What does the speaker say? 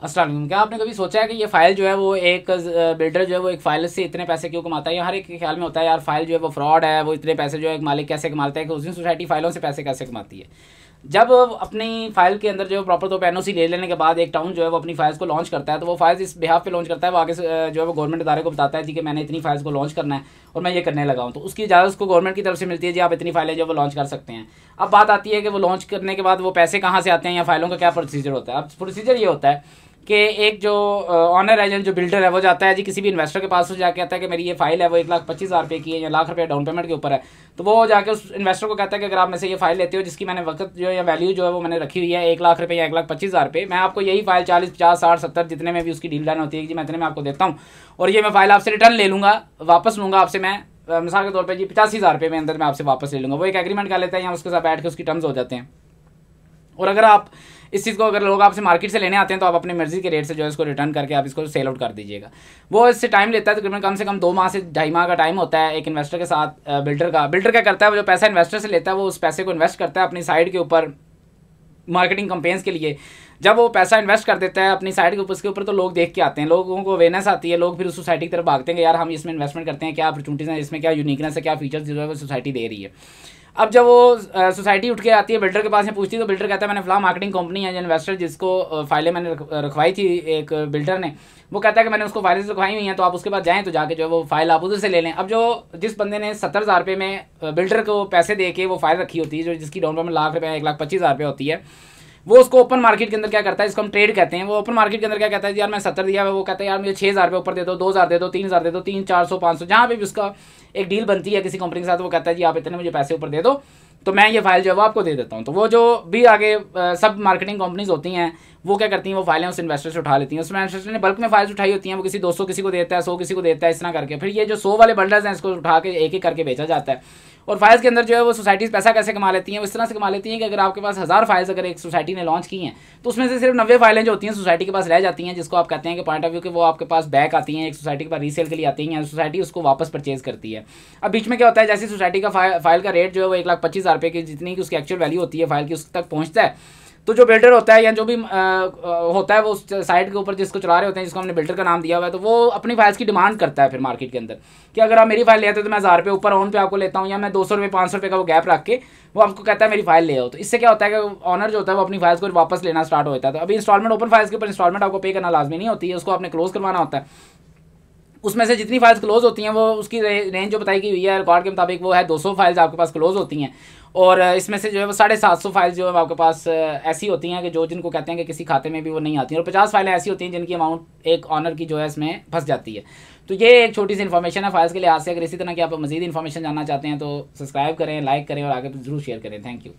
अस्सलाम वालेकुम। क्या आपने कभी सोचा है कि ये फाइल जो है वो एक बिल्डर जो है वो एक फाइल से इतने पैसे क्यों कमाता है? या हर एक के ख्याल में होता है यार फाइल जो है वो फ्रॉड है, वो इतने पैसे जो है एक मालिक कैसे कमाता है कि उसकी सोसाइटी फाइलों से पैसे कैसे कमाती है। जब अपनी फाइल के अंदर जो है प्रॉपर तो एनओसी ले लेने के बाद एक टाउन जो है वो अपनी फाइल्स को लॉन्च करता है, तो वो फाइल्स इस बिहाफ पे लॉन्च करता है, वो आगे से जो है वो गवर्नमेंट इदारे को बताता है जी कि मैंने इतनी फाइल्स को लॉन्च करना है और मैं ये करने लगा हूँ, तो उसकी इजाज़त उसको गवर्नमेंट की तरफ से मिलती है जी आप इतनी फाइलें जो वो लॉन्च कर सकते हैं। अब बात आती है कि वो लॉन्च करने के बाद वो पैसे कहाँ से आते हैं या फाइलों का क्या प्रोसीजर होता है। अब प्रोसीजर ये होता है कि एक जो ऑनर एजेंट जो बिल्डर है वो जाता है जी किसी भी इन्वेस्टर के पास, जाके कहता है कि मेरी ये फाइल है वो 1,25,000 की है या लाख रुपये डाउन पेमेंट के ऊपर है, तो वो जाके उस इन्वेस्टर को कहता है कि अगर आप में से ये फाइल लेते हो जिसकी मैंने वक्त जो है या वैल्यू जो है वो मैंने रखी हुई है 1,00,000 या 1,25,000, मैं आपको यही फाइल 40, 50, 60, 70 जितने में भी उसकी डील लाइन होती है जी मैं इतने में आपको देता हूँ और ये मैं फाइल आपसे रिटर्न ले लूँगा, वापस लूँगा आपसे मैं मिसाल के तौर पर जी 85,000 में अंदर मैं आपसे वापस ले लूँगा। वो एक एग्रीमेंट कर लेता है या उसके साथ बैठ के उसकी टर्म्स हो जाते हैं। और अगर आप इस चीज़ को अगर लोग आपसे मार्केट से लेने आते हैं तो आप अपनी मर्जी के रेट से जो है इसको रिटर्न करके आप इसको सेल आउट कर दीजिएगा। वो इससे टाइम लेता है तकरीबन कम से कम 2 माह से 2.5 माह का टाइम होता है एक इन्वेस्टर के साथ बिल्डर का। बिल्डर क्या करता है, वो जो पैसा इन्वेस्टर से लेता है वो उस पैसे को इन्वेस्ट करता है अपनी साइड के ऊपर मार्केटिंग कंपेन्स के लिए। जब वो पैसा इन्वेस्ट कर देता है अपनी साइड के ऊपर, उसके ऊपर तो लोग देख के आते हैं, लोगों को अवेयरनेस आती है, लोग फिर उस सोसाइटी की तरफ भागते हैं कि यार हम इसमें इन्वेस्टमेंट करते हैं, क्या अपॉर्चुनिटीज़ हैं इसमें, क्या यूनिकनेस है, क्या फीचर्स जो है वो सोसाइटी दे रही है। अब जब वो सोसाइटी उठ के आती है बिल्डर के पास में पूछती है तो बिल्डर कहता है मैंने फलां मार्केटिंग कंपनी है जो इन्वेस्टर जिसको फाइलें मैंने रखवाई थी एक बिल्डर ने, वो कहता है कि मैंने उसको फाइलें रखवाई हुई हैं तो आप उसके पास जाएँ तो जाके जो है वो फाइल आप उधर से ले लें। अब जो जिस बंदे ने 70,000 में बिल्डर को पैसे दे के वो फाइल रखी होती है जो जिसकी डाउन पेमेंट लाख रुपये 1,25,000 होती है, वो उसको ओपन मार्केट के अंदर क्या करता है, इसको हम ट्रेड कहते हैं। वो ओपन मार्केट के अंदर क्या कहता है यार मैं 70 दिया है, वो कहता है यार मुझे 6,000 ऊपर दे दो, 2,000 दे दो, 3,000 दे दो, 300, 400, 500 जहाँ पे भी उसका एक डील बनती है किसी कंपनी के साथ, वो कहता है जी आप इतने मुझे पैसे ऊपर दे दो तो मैं ये फाइल जो है वो आपको दे देता हूँ। तो वो जो भी आगे सब मार्केटिंग कंपनीज होती हैं वो क्या करती हैं, वो फाइलें उस इन्वेस्टर से उठा लेती हैं। उस इन्वेस्टर ने बल्क में फाइल्स उठाई होती हैं, वो किसी 200 किसी को देता है, 100 किसी को देता है, इस तरह करके फिर ये जो 100 वाले बंडल्स हैं इसको उठा के एक एक करके बेचा जाता है। और फाइल्स के अंदर जो है वो सोसाइटीज़ पैसा कैसे कमा लेती हैं, वो इस तरह से कमा लेती हैं कि अगर आपके पास 1000 फाइल्स अगर एक सोसाइटी ने लॉन्च की हैं तो उसमें से सिर्फ 90 फाइलें जो होती हैं सोसाइटी के पास रह जाती हैं, जिसको आप कहते हैं कि पॉइंट ऑफ व्यू कि वो आपके पास बैक आती हैं, एक सोसाइटी के पास रीसेल के लिए आती हैं, सोसाइटी उसको वापस परचेज करती है। अब बीच में क्या होता है, जैसे सोसाइटी का फाइल का रेट जो है वो 1,25,000 की जितनी की उसकी एक्चुअल वैल्यू होती है फाइल की उस तक पहुँचता है, तो जो बिल्डर होता है या जो भी होता है वो उस साइट के ऊपर जिसको चला रहे होते हैं जिसको हमने बिल्डर का नाम दिया हुआ है, तो वो अपनी फाइल्स की डिमांड करता है फिर मार्केट के अंदर कि अगर आप मेरी फाइल ले आते हो तो मैं 1,000 रुपये ऊपर ऑन पे आपको लेता हूँ, या मैं 200 रुपये 500 रुपये का वो गैप रख के वो आपको कहता है मेरी फाइल ले आओ। तो इससे क्या होता है कि ऑनर जो होता है वो अपनी फाइल्स को वापस लेना स्टार्ट हो जाता है। तो अभी इंस्टॉलमेंट ओपन फाइल्स के ऊपर इंस्टॉलमेंट आपको पे करना लाजमी नहीं होती है, उसको आपने क्लोज करवाना होता है। उसमें से जितनी फाइल्स क्लोज होती हैं वो उसकी रेंज जो बताई गई हुई है रिकॉर्ड के मुताबिक वो है 200 फाइल्स आपके पास क्लोज होती हैं, और इसमें से जो है वो 750 फाइल्स जो है आपके पास ऐसी होती हैं कि जो जिनको कहते हैं कि किसी खाते में भी वो नहीं आती हैं, और 50 फाइलें ऐसी होती हैं जिनकी अमाउंट एक ऑनर की जो है इसमें फंस जाती है। तो ये एक छोटी सी इन्फॉर्मेशन है फाइल्स के लिहाज से। अगर इसी तरह की आप मज़ीद इन्फॉर्मेशन जानना चाहते हैं तो सब्सक्राइब करें, लाइक करें और आगे जरूर शेयर करें। Thank you.